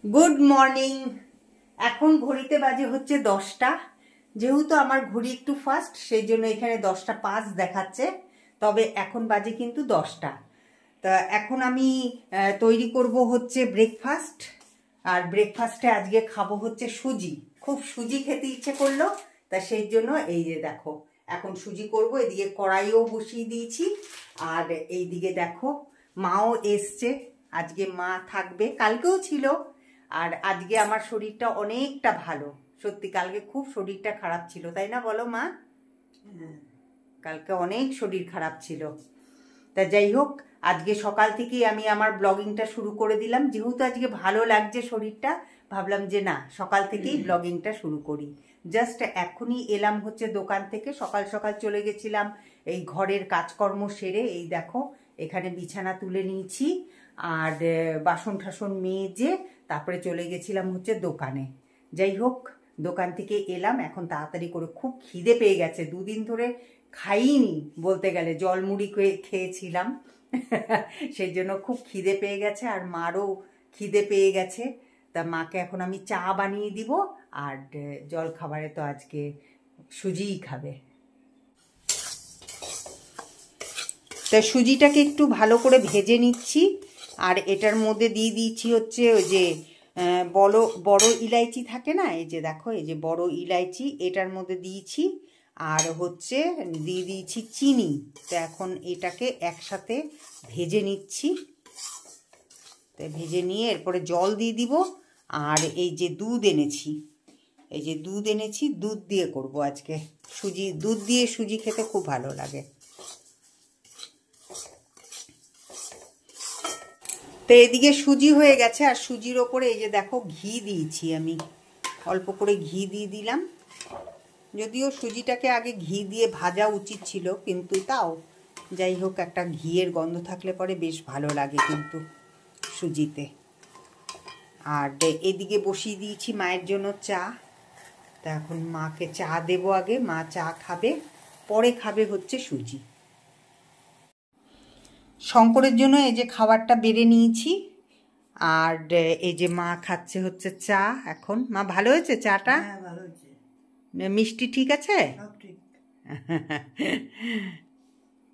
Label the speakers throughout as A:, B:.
A: Good morning. এখন ঘড়িতে বাজে হচ্ছে 10টা। যেহেতু আমার ঘড়ি একটু ফাস্ট সেই জন্য এখানে 10টা 5 দেখাচ্ছে, তবে এখন বাজে কিন্তু 10টা। তা এখন আমি তৈরি করব হচ্ছে ব্রেকফাস্ট। আর ব্রেকফাস্টে আজকে খাবো হচ্ছে সুজি। খুব সুজি খেতে ইচ্ছে করলো, তা সেই জন্য এই যে দেখো এখন সুজি করব। এদিকে কড়াইও বসিয়ে দিয়েছি, আর এইদিকে দেখো মাও এসছে। আজকে মা থাকবে, কালকেও ছিল। আর আজকে আমার শরীরটা অনেকটা ভালো, সত্যি। কালকে খুব শরীরটা খারাপ ছিল, তাই না বলো মা? কালকে অনেক শরীর খারাপ ছিল। তা যাই হোক, আজকে সকাল থেকেই আমি আমার ব্লগিংটা শুরু করে দিলাম। যেহেতু আজকে ভালো লাগছে শরীরটা, ভাবলাম যে না, সকাল থেকেই ব্লগিংটা শুরু করি। জাস্ট এখনই এলাম হচ্ছে দোকান থেকে। সকাল সকাল চলে গেছিলাম এই ঘরের কাজকর্ম সেরে। এই দেখো এখানে বিছানা তুলে নিয়েছি, আর বাসন ঠাসন মেজে তারপরে চলে গেছিলাম হচ্ছে দোকানে। যাই হোক, দোকান থেকে এলাম এখন তাড়াতাড়ি করে। খুব খিদে পেয়ে গেছে, দুদিন ধরে খাইনি বলতে গেলে, জলমুড়ি খেয়েছিলাম সেই জন্য খুব খিদে পেয়ে গেছে, আর মারও খিদে পেয়ে গেছে। তা মাকে এখন আমি চা বানিয়ে দিব, আর জল খাবারে তো আজকে সুজিই খাবে। তা সুজিটাকে একটু ভালো করে ভেজে নিচ্ছি, আর এটার মধ্যে দিয়ে দিচ্ছি হচ্ছে ওই যে বড় ইলাইচি থাকে না, এই যে দেখো এই যে বড় ইলাইচি এটার মধ্যে দিয়েছি, আর হচ্ছে দিয়ে দিয়েছি চিনি। তো এখন এটাকে একসাথে ভেজে নিচ্ছি। তো ভেজে নিয়ে এরপরে জল দিয়ে দিব। আর এই যে দুধ এনেছি, এই যে দুধ এনেছি, দুধ দিয়ে করব আজকে সুজি। দুধ দিয়ে সুজি খেতে খুব ভালো লাগে। তো এদিকে সুজি হয়ে গেছে, আর সুজির ওপরে এই যে দেখো ঘি দিয়েছি আমি, অল্প করে ঘি দিয়ে দিলাম। যদিও সুজিটাকে আগে ঘি দিয়ে ভাজা উচিত ছিল, কিন্তু তাও যাই হোক, একটা ঘিয়ের গন্ধ থাকলে পরে বেশ ভালো লাগে কিন্তু সুজিতে। আর এদিকে বসিয়ে দিয়েছি মায়ের জন্য চা। তা এখন মাকে চা দেবো, আগে মা চা খাবে, পরে খাবে হচ্ছে সুজি। শঙ্করের জন্য এই যে খাবারটা বেড়ে নিয়েছি, আর এই যে মা খাচ্ছে হচ্ছে চা এখন। মা ভালো হয়েছে চাটা?
B: ভালো হয়েছে।
A: মিষ্টি ঠিক আছে?
B: ঠিক।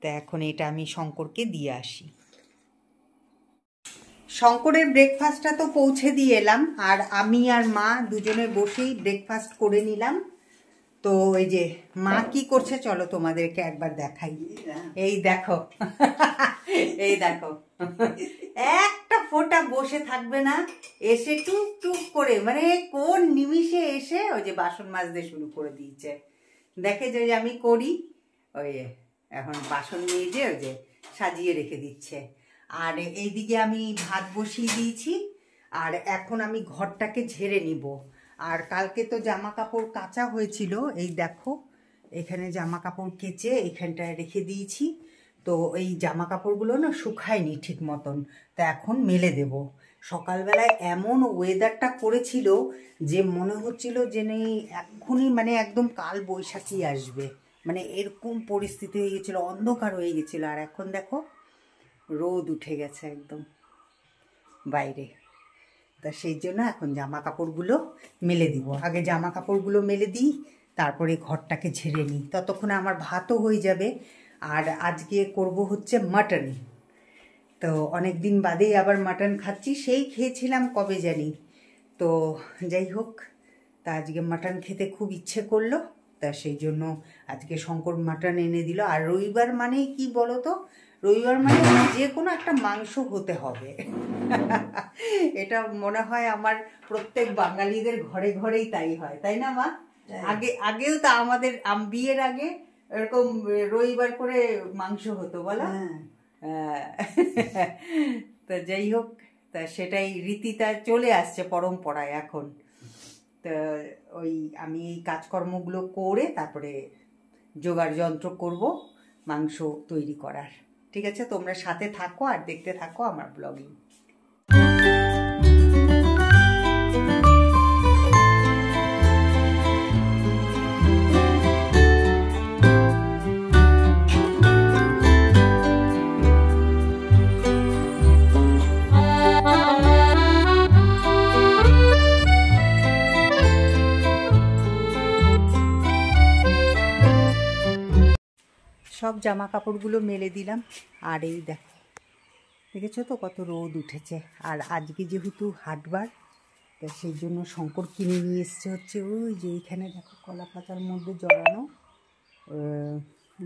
A: তা এখন এটা আমি শঙ্করকে দিয়ে আসি। শঙ্করের ব্রেকফাস্টটা তো পৌঁছে দিয়ে এলাম, আর আমি আর মা দুজনে বসেই ব্রেকফাস্ট করে নিলাম। তো এই যে মা কি করছে চলো তোমাদেরকে একবার দেখাই। এই দেখো এই দেখো, একটা ফোঁটা বসে থাকবে না, এসে টুক টুক করে, মানে কোন নিমিষে এসে ওই যে বাসন মাজতে শুরু করে দিয়েছে। দেখে যে আমি করি, ওই এখন বাসন মেজে ওই যে সাজিয়ে রেখে দিচ্ছে। আর এইদিকে আমি ভাত বসিয়ে দিয়েছি, আর এখন আমি ঘরটাকে ঝেড়ে নিব। আর কালকে তো জামা কাপড় কাচা হয়েছিল, এই দেখো এখানে জামা কাপড় কেচে এখানটায় রেখে দিয়েছি। তো এই জামা কাপড়গুলো না শুকায়নি ঠিক মতন, তা এখন মেলে দেব। সকালবেলায় এমন ওয়েদারটা করেছিল যে মনে হচ্ছিল যে নেই এক্ষুনি মানে একদম কাল বৈশাখী আসবে, মানে এরকম পরিস্থিতি হয়ে গেছিল, অন্ধকার হয়ে গেছিল। আর এখন দেখো রোদ উঠে গেছে একদম বাইরে। তা সেই জন্য এখন জামা কাপড়গুলো মেলে দিব। আগে জামা কাপড়গুলো মেলে দিই, তারপরে ঘরটাকে ঝেড়ে নিই, ততক্ষণে আমার ভাতও হয়ে যাবে। আর আজকে করব হচ্ছে মাটন। তো অনেক দিন বাদেই আবার মাটন খাচ্ছি, সেই খেয়েছিলাম কবে জানি। তো যাই হোক, তা আজকে মাটন খেতে খুব ইচ্ছে করলো, তা সেই জন্য আজকে শঙ্কর মাটন এনে দিল। আর রবিবার মানেই কি বলো তো, রবিবার মানে যে কোনো একটা মাংস হতে হবে এটা মনে হয় আমার প্রত্যেক বাঙালিদের ঘরে ঘরেই তাই হয়, তাই না মা? আগেও তা আমাদের বিয়ের আগে এরকম রবিবার করে মাংস হতো, বলো? তা যাই হোক, তা সেটাই রীতিটা চলে আসছে পরম্পরায় এখন। তা ওই আমি এই কাজকর্মগুলো করে তারপরে জোগাড় যন্ত্র করব মাংস তৈরি করার। ঠিক আছে, তোমরা সাথে থাকো আর দেখতে থাকো আমার ব্লগিং। জামা কাপড়গুলো মেলে দিলাম। আর এই দেখো, দেখেছো তো কত রোদ উঠেছে। আর আজকে যেহেতু হাটবার, তা সেই জন্য শঙ্কর কিনে নিয়ে এসছে হচ্ছে ওই যে এইখানে দেখো কলা পাতার মধ্যে জড়ানো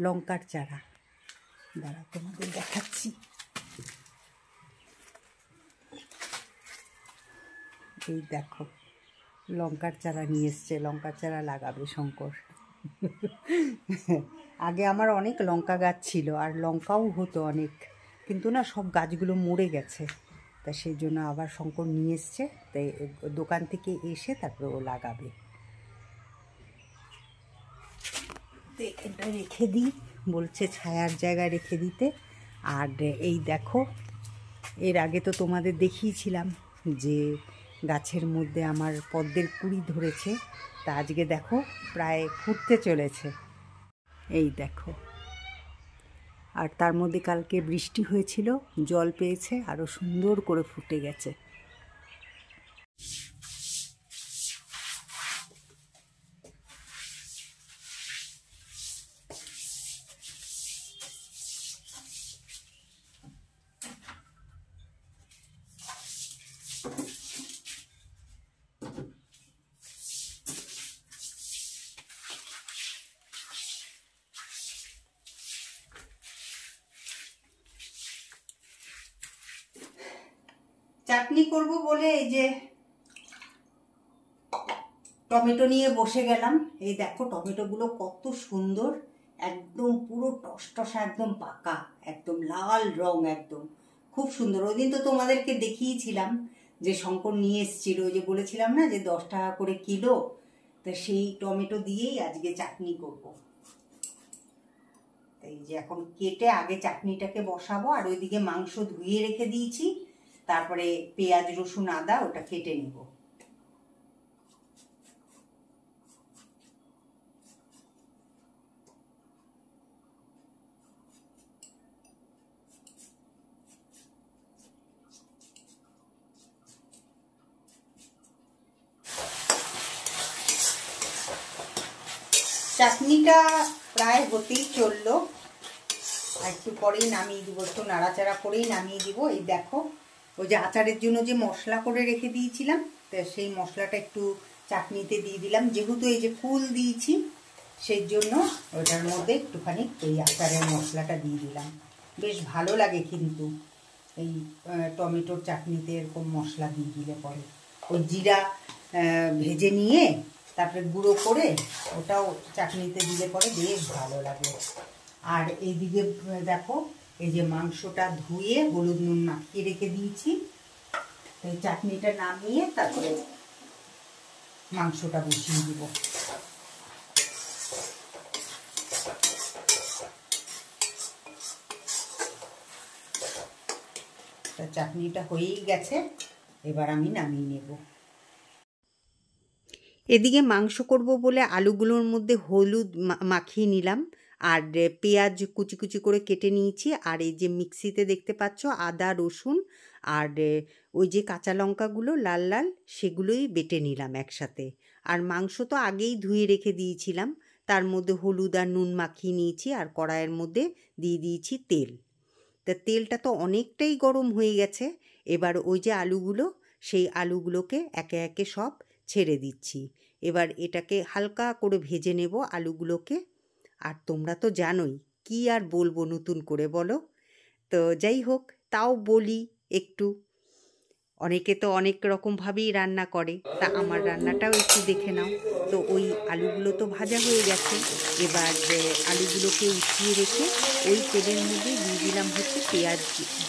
A: লঙ্কার চারা। দাঁড়া তোমাদের দেখাচ্ছি। এই দেখো লঙ্কার চারা নিয়ে এসছে, লঙ্কার চারা লাগাবে শঙ্কর। আগে আমার অনেক লঙ্কা গাছ ছিল আর লঙ্কাও হতো অনেক, কিন্তু না সব গাছগুলো মরে গেছে। তা সেই জন্য আবার শঙ্কর নিয়ে এসছে, তাই দোকান থেকে এসে তারপরে ও লাগাবে। তো এখানটা রেখে দিই, বলছে ছায়ার জায়গায় রেখে দিতে। আর এই দেখো, এর আগে তো তোমাদের দেখিয়েছিলাম যে গাছের মধ্যে আমার পদ্মের কুঁড়ি ধরেছে। তা আজকে দেখো প্রায় ফুটতে চলেছে, এই দেখো। আর তার মধ্যে কালকে বৃষ্টি হয়েছিল, জল পেয়েছে, আরও সুন্দর করে ফুটে গেছে। চাটনি করব বলে এই যে টমেটো নিয়ে বসে গেলাম। এই দেখো টমেটোগুলো কত সুন্দর, একদম পুরো টসটসা, একদম পাকা, একদম লাল রং, একদম খুব সুন্দর। ওই দিন তো তোমাদেরকে দেখিয়েছিলাম যে শঙ্কর নিয়ে এসেছিল, ওই যে বলেছিলাম না যে 10 টাকা করে কিলো। তা সেই টমেটো দিয়েই আজকে চাটনি করব। এই যে এখন কেটে আগে চাটনিটাকে বসাবো, আর ওইদিকে মাংস ধুয়ে রেখে দিয়েছি, তারপরে পেঁয়াজ রসুন আদা ওটা কেটে নেব। চাটনিটা প্রায় হতেই চললো, একটু পরেই নামিয়ে দিব, একটু নাড়াচাড়া করেই নামিয়ে দিব। এই দেখো ওই যে আচারের জন্য যে মশলা করে রেখে দিয়েছিলাম, তো সেই মশলাটা একটু চাটনিতে দিয়ে দিলাম। যেহেতু এই যে ফুল দিয়েছি সেই জন্য ওটার মধ্যে একটুখানি এই আচারের মশলাটা দিয়ে দিলাম। বেশ ভালো লাগে কিন্তু এই টমেটোর চাটনিতে এরকম মশলা দিয়ে দিলে পরে। ওই জিরা ভেজে নিয়ে তারপরে গুঁড়ো করে ওটাও চাটনিতে দিলে পরে বেশ ভালো লাগে। আর এইদিকে দেখো এই যে মাংসটা ধুয়ে হলুদ নুন মাখিয়ে রেখে দিয়েছি। এই চাটনিটা নামিয়ে তারপরে মাংসটা বসিয়ে দিব। চাটনিটা হয়েই গেছে, এবার আমি নামিয়ে নেব। এদিকে মাংস করব বলে আলুগুলোর মধ্যে হলুদ মাখিয়ে নিলাম, আর পেঁয়াজ কুচি কুচি করে কেটে নিয়েছি। আর এই যে মিক্সিতে দেখতে পাচ্ছ আদা রসুন আর ওই যে কাঁচা লঙ্কাগুলো লাল লাল, সেগুলোই বেটে নিলাম একসাথে। আর মাংস তো আগেই ধুয়ে রেখে দিয়েছিলাম, তার মধ্যে হলুদ আর নুন মাখিয়ে নিয়েছি। আর কড়াইয়ের মধ্যে দিয়ে দিয়েছি তেল। তা তেলটা তো অনেকটাই গরম হয়ে গেছে। এবার ওই যে আলুগুলো, সেই আলুগুলোকে একে একে সব ছেড়ে দিচ্ছি। এবার এটাকে হালকা করে ভেজে নেব আলুগুলোকে। আর তোমরা তো জানোই, কি আর বলবো নতুন করে বলো। তো যাই হোক, তাও বলি একটু। অনেকে তো অনেক রকমভাবেই রান্না করে, তা আমার রান্নাটাও একটু দেখে নাও। তো ওই আলুগুলো তো ভাজা হয়ে গেছে। এবার আলুগুলোকে উঠিয়ে রেখে ওই তেলের মধ্যে দিয়ে দিলাম হচ্ছে পেঁয়াজ,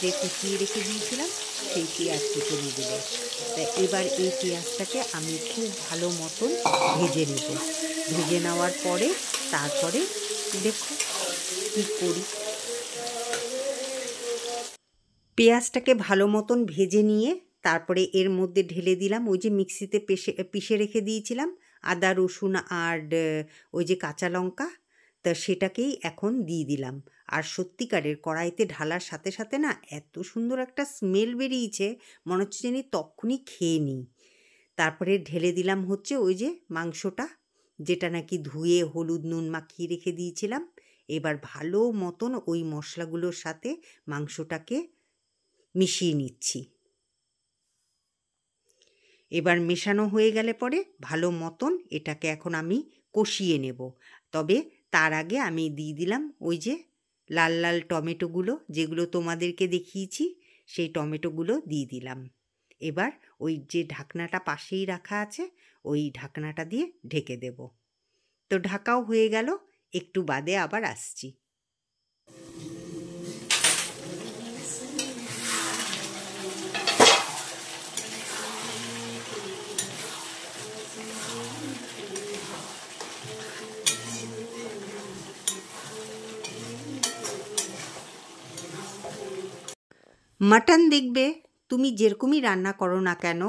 A: যে কুচিয়ে রেখে দিয়েছিলাম সেই পেঁয়াজ কুচুরিগুলো। তা এবার এই পেঁয়াজটাকে আমি খুব ভালো মতন ভেজে নেব। ভেজে নেওয়ার পরে তারপরে দেখো কী করি। পেঁয়াজটাকে ভালো মতন ভেজে নিয়ে তারপরে এর মধ্যে ঢেলে দিলাম ওই যে মিক্সিতে পিষে রেখে দিয়েছিলাম আদা রসুন আর ওই যে কাঁচা লঙ্কা। তা সেটাকেই এখন দিয়ে দিলাম। আর সত্যিকারের কড়াইতে ঢালার সাথে সাথে না এত সুন্দর একটা স্মেল বেরিয়েছে, মনে হচ্ছে জানি তখনই খেয়ে নিই। তারপরে ঢেলে দিলাম হচ্ছে ওই যে মাংসটা, যেটা নাকি ধুয়ে হলুদ নুন মাখিয়ে রেখে দিয়েছিলাম। এবার ভালো মতন ওই মশলাগুলোর সাথে মাংসটাকে মিশিয়ে নিচ্ছি। এবার মেশানো হয়ে গেলে পরে ভালো মতন এটাকে এখন আমি কষিয়ে নেব। তবে তার আগে আমি দিয়ে দিলাম ওই যে লাল লাল টমেটোগুলো, যেগুলো তোমাদেরকে দেখিয়েছি, সেই টমেটোগুলো দিয়ে দিলাম। এবার ওই যে ঢাকনাটা পাশেই রাখা আছে, ওই ঢাকনাটা দিয়ে ঢেকে দেব। তো ঢাকাও হয়ে গেল, একটু বাদে আবার আসছি। মাটন দেখবে তুমি যেরকমই রান্না করো না কেন,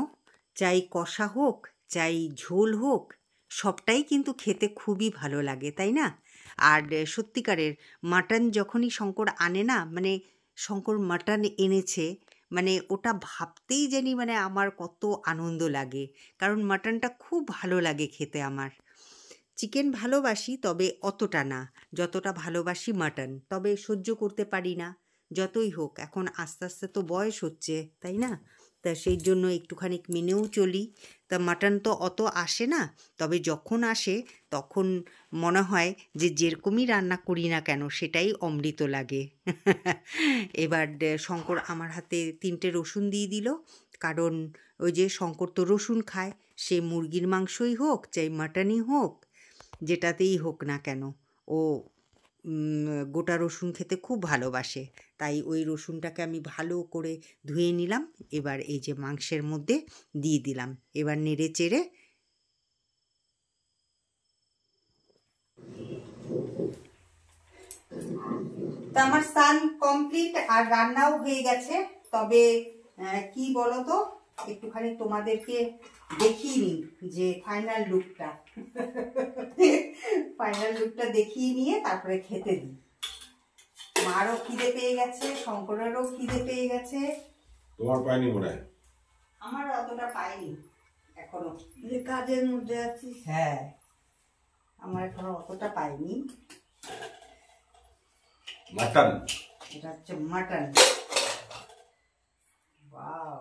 A: চাই কষা হোক চাই ঝোল হোক, সবটাই কিন্তু খেতে খুবই ভালো লাগে, তাই না? আর সত্যিকারের মাটন যখনই শঙ্কর আনে না, মানে শঙ্কর মাটন এনেছে, মানে ওটা ভাবতেই জানি মানে আমার কত আনন্দ লাগে, কারণ মাটনটা খুব ভালো লাগে খেতে আমার। চিকেন ভালোবাসি, তবে অতটা না যতটা ভালোবাসি মাটন, তবে সহ্য করতে পারি না। যতই হোক, এখন আস্তে আস্তে তো বয়স হচ্ছে, তাই না? তা সেই জন্য একটুখানি মেনেও চলি। তা মাটন তো অত আসে না, তবে যখন আসে তখন মনে হয় যে যেরকমই রান্না করি না কেন সেটাই অমৃত লাগে। এবার শঙ্কর আমার হাতে 3টে রসুন দিয়ে দিল, কারণ ওই যে শঙ্কর তো রসুন খায়, সে মুরগির মাংসই হোক চাই মাটনই হোক, যেটাতেই হোক না কেন ও গোটা রসুন খেতে খুব ভালোবাসে। তাই ওই রসুনটাকে আমি ভালো করে ধুয়ে নিলাম, এবার এই যে মাংসের মধ্যে দিয়ে দিলাম। এবার নেড়ে চেড়ে তো আমার স্নান কমপ্লিট আর রান্নাও হয়ে গেছে। তবে কি বলো তো, একটুখানি তোমাদেরকে দেখিয়ে নিই যে ফাইনাল লুকটা। ফাইনাল লুকটা দেখিয়ে নিয়ে তারপরে খেতে দিই। মারও খিদে পেয়ে গেছে, শঙ্করেরও খিদে পেয়ে গেছে।
B: তোমার পাইনি মনে হয়?
A: আমার অতটা পাইনি এখনো,
C: যে কাজের মধ্যে আছি।
A: হ্যাঁ, আমার এখনো অতটা পাইনি।
B: মাটন,
A: এটা হচ্ছে মাটন। ওয়াও,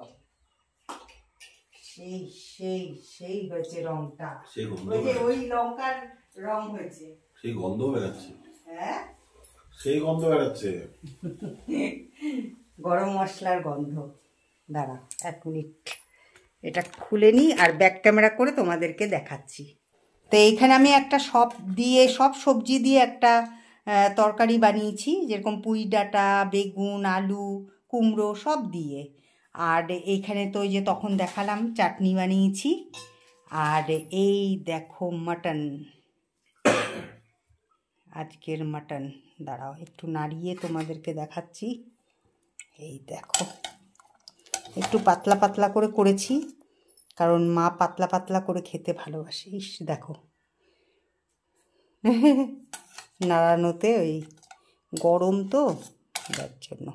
A: সেই সেই সেই হয়েছে রংটা,
B: সেই গন্ধ
A: ওই যে ওই লঙ্কার রং হয়েছে।
B: সেই গন্ধ বেরাচ্ছে।
A: হ্যাঁ,
B: সেই গন্ধ বেরাচ্ছে।
A: গরম মশলার গন্ধ। দাঁড়া 1 মিনিট, এটা খুলে নিই আর ব্যাক ক্যামেরা করে তোমাদেরকে দেখাচ্ছি। তো এইখানে আমি একটা সব সবজি দিয়ে একটা তরকারি বানিয়েছি, যেরকম পুঁই ডাঁটা, বেগুন, আলু, কুমড়ো সব দিয়ে। আর এইখানে তো ওই যে তখন দেখালাম চাটনি বানিয়েছি। আর এই দেখো মাটন, আজকের মাটন। দাঁড়াও একটু নাড়িয়ে তোমাদেরকে দেখাচ্ছি। এই দেখো, একটু পাতলা পাতলা করে করেছি, কারণ মা পাতলা পাতলা করে খেতে ভালোবাসে। ইস দেখো, নাড়ানোতে ওই গরম তো, যার জন্য।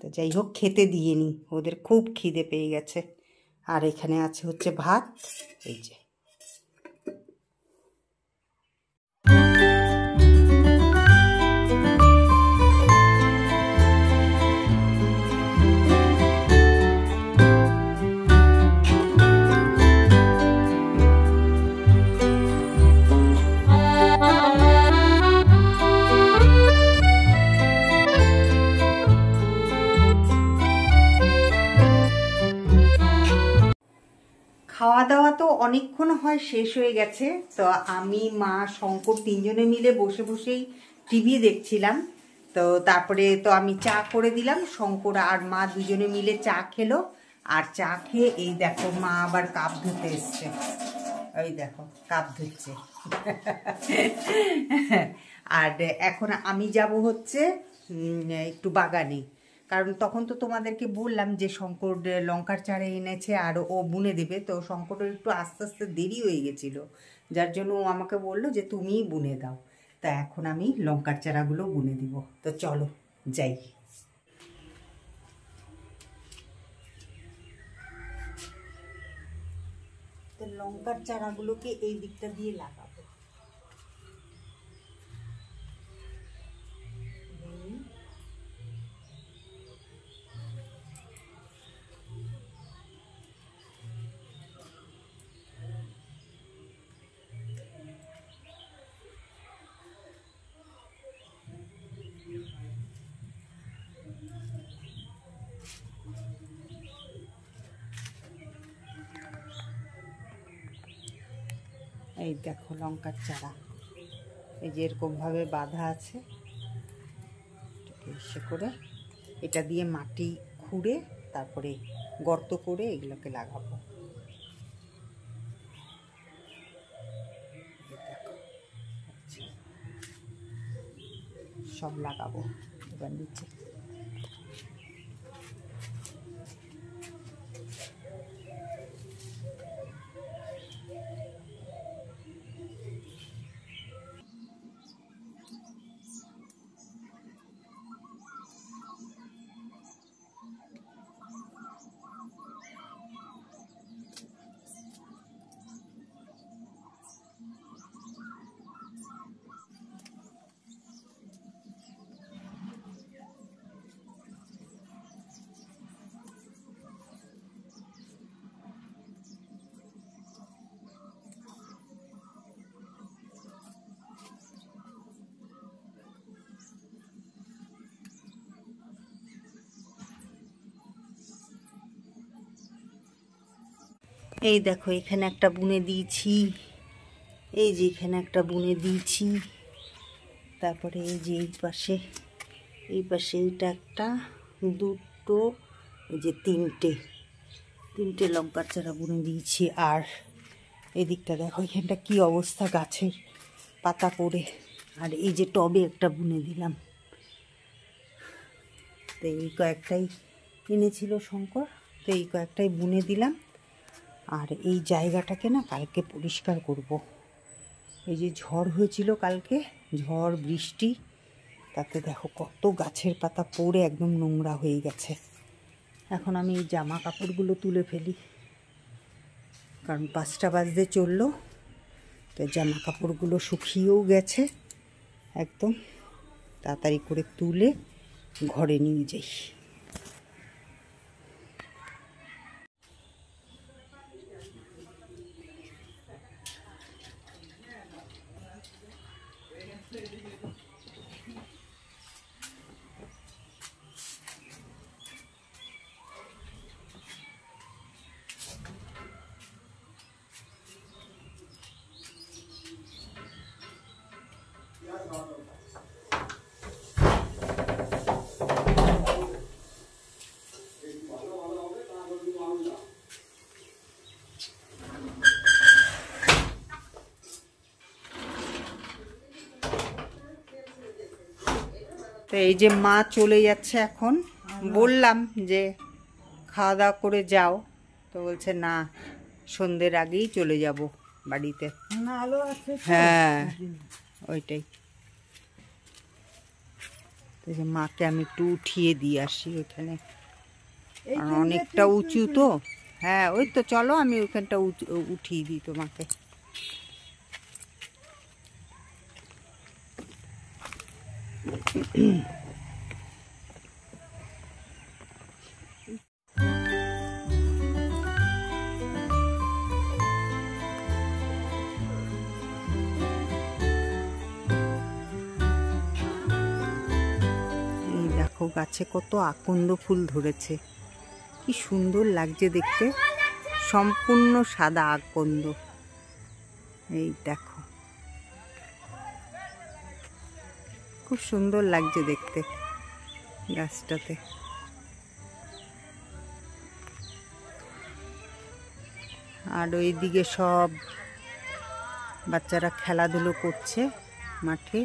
A: তো যাই হোক, খেতে দিয়ে নি, ওদের খুব খিদে পেয়ে গেছে। আর এখানে আছে হচ্ছে ভাত, এই যে। খাওয়া দাওয়া তো অনেকক্ষণ হয় শেষ হয়ে গেছে। তো আমি, মা, শঙ্কর 3জনে মিলে বসে বসেই টিভি দেখছিলাম। তো তারপরে তো আমি চা করে দিলাম, শঙ্কর আর মা দুজনে মিলে চা খেলো। আর চা খেয়ে এই দেখো মা আবার কাপ ধুতে এসছে, ওই দেখো কাপ ধুচ্ছে। আর এখন আমি যাব হচ্ছে একটু বাগানে, কারণ তখন তো তোমাদেরকে বললাম যে শঙ্কর লঙ্কার চারা এনেছে আর ও বুনে দেবে। তো শঙ্করের একটু আস্তে আস্তে দেরি হয়ে গেছিলো, যার জন্য ও আমাকে বললো যে তুমিই বুনে দাও। তা এখন আমি লঙ্কার চারাগুলো বুনে দিব। তো চলো যাই। তো লঙ্কার চারাগুলোকে এই দিকটা দিয়ে লাগাবো। এই দেখো লঙ্কার চারা, এই যে এরকম ভাবে বাঁধা আছে, এসে করে এটা দিয়ে মাটি খুঁড়ে তারপরে গর্ত করে এগুলোকে লাগাবো। সব লাগাবো এবার নিচে। এই দেখো এখানে একটা বুনে দিয়েছি, এই যে এখানে একটা বুনে দিয়েছি, তারপরে এই যে এই পাশে এইটা একটা, দুটো, এই যে তিনটে লঙ্কার চারা বুনে দিয়েছি। আর এদিকটা দেখো এখানটা কি অবস্থা, গাছের পাতা পড়ে। আর এই যে টবে একটা বুনে দিলাম। তো এই কয়েকটাই এনেছিল শঙ্কর, তো এই কয়েকটাই বুনে দিলাম। আর এই জায়গাটাকে না কালকে পরিষ্কার করব। এই যে ঝড় হয়েছিল কালকে, ঝড় বৃষ্টি, তাতে দেখো কত গাছের পাতা পড়ে একদম নোংরা হয়ে গেছে। এখন আমি এই জামা কাপড়গুলো তুলে ফেলি, কারণ 5টা বাজতে চললো। তো জামা কাপড়গুলো শুকিয়েও গেছে, একদম তাড়াতাড়ি করে তুলে ঘরে নিয়ে যাই। তো এই যে মা চলে যাচ্ছে এখন, বললাম যে খাওয়া দাওয়া করে যাও, তো বলছে না সন্ধ্যের আগেই চলে যাব বাড়িতে। হ্যাঁ ওইটাই। এই যে মাকে আমি একটু উঠিয়ে দিয়ে আসি ওইখানে, অনেকটা উঁচু তো। হ্যাঁ ওই তো চলো আমি ওইখানটা উঠিয়ে দিই তোমাকে। দেখো গাছে কত আকন্দ ফুল ধরেছে, কি সুন্দর লাগছে দেখতে, সম্পূর্ণ সাদা আকন্দ। এই দেখো খুব সুন্দর লাগছে দেখতে গাছটাতে। আর ওইদিকে সব বাচ্চারা খেলাধুলো করছে মাঠে,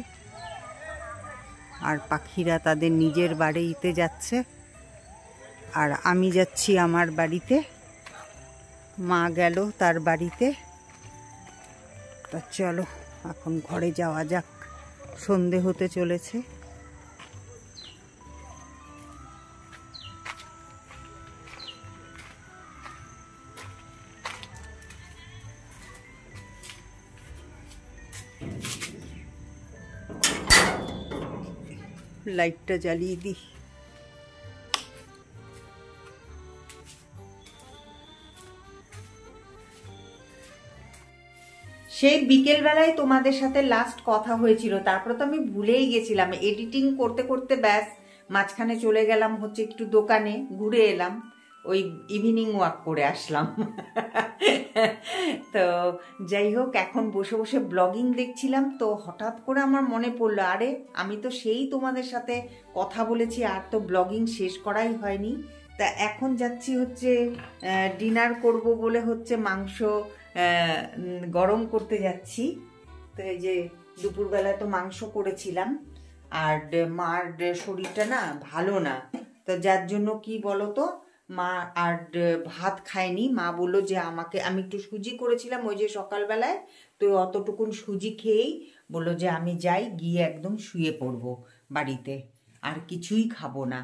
A: আর পাখিরা তাদের নিজের বাড়িতে যাচ্ছে, আর আমি যাচ্ছি আমার বাড়িতে। মা গেল তার বাড়িতে। তা চলো এখন ঘরে যাওয়া যাক, সন্ধে হতে চলেছে। লাইটটা জ্বালিয়ে দিই। সেই বিকেলবেলায় তোমাদের সাথে লাস্ট কথা হয়েছিল, তারপরে তো আমি ভুলেই গেছিলাম। এডিটিং করতে করতে ব্যাস মাঝখানে চলে গেলাম হচ্ছে একটু দোকানে, ঘুরে এলাম। ওই ইভিনিং ওয়াক করে আসলাম। তো যাই হোক, এখন বসে বসে ব্লগিং দেখছিলাম, তো হঠাৎ করে আমার মনে পড়লো, আরে আমি তো সেই তোমাদের সাথে কথা বলেছি, আর তো ব্লগিং শেষ করাই হয়নি। তা এখন যাচ্ছি হচ্ছে ডিনার করব বলে হচ্ছে মাংস গরম করতে যাচ্ছি। তো এই যে দুপুরবেলা তো মাংস করেছিলাম, আর মার শরীরটা না ভালো না, তো যার জন্য কি বলো তো, মা আর ভাত খায়নি। মা বললো যে আমাকে, আমি একটু সুজি করেছিলাম ওই যে সকালবেলায়, তো অতটুকুন সুজি খেয়েই বললো যে আমি যাই, গিয়ে একদম শুয়ে পড়বো বাড়িতে, আর কিছুই খাবো না।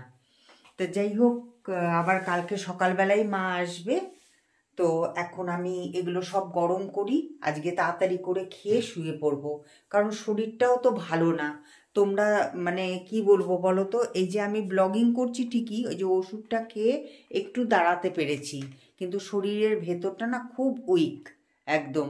A: তো যাই হোক, আবার কালকে সকালবেলায় মা আসবে, তো এখন আমি এগুলো সব গরম করি, আজকে তাড়াতাড়ি করে খেয়ে শুয়ে পড়বো, কারণ শরীরটাও তো ভালো না। তোমরা মানে কি বলবো বলো তো, এই যে আমি ব্লগিং করছি ঠিকই, ওই যে ওষুধটা খেয়ে একটু দাঁড়াতে পেরেছি, কিন্তু শরীরের ভেতরটা না খুব উইক একদম।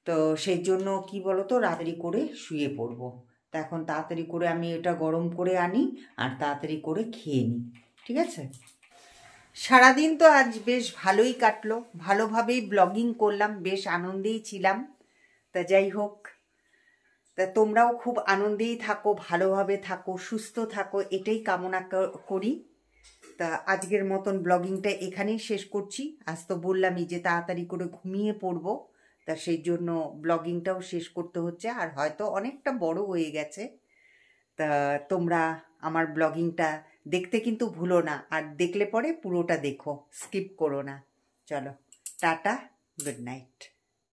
A: তো সেই জন্য কি বলো তো, রাত্রি করে শুয়ে পড়বো। তা এখন তাড়াতাড়ি করে আমি এটা গরম করে আনি, আর তাড়াতাড়ি করে খেয়ে নিই, ঠিক আছে? সারাদিন তো আজ বেশ ভালোই কাটলো, ভালোভাবেই ব্লগিং করলাম, বেশ আনন্দেই ছিলাম। তা যাই হোক, তা তোমরাও খুব আনন্দেই থাকো, ভালোভাবে থাকো, সুস্থ থাকো, এটাই কামনা করি। তা আজকের মতন ব্লগিংটা এখানেই শেষ করছি। আজ তো বললামই যে তাড়াতাড়ি করে ঘুমিয়ে পড়বো, তা সেই জন্য ব্লগিংটাও শেষ করতে হচ্ছে, আর হয়তো অনেকটা বড় হয়ে গেছে। তা তোমরা আমার ব্লগিংটা দেখতে কিন্তু ভুলো না, আর দেখলে পরে পুরোটা দেখো, স্কিপ করো না। চলো, টাটা, গুড নাইট।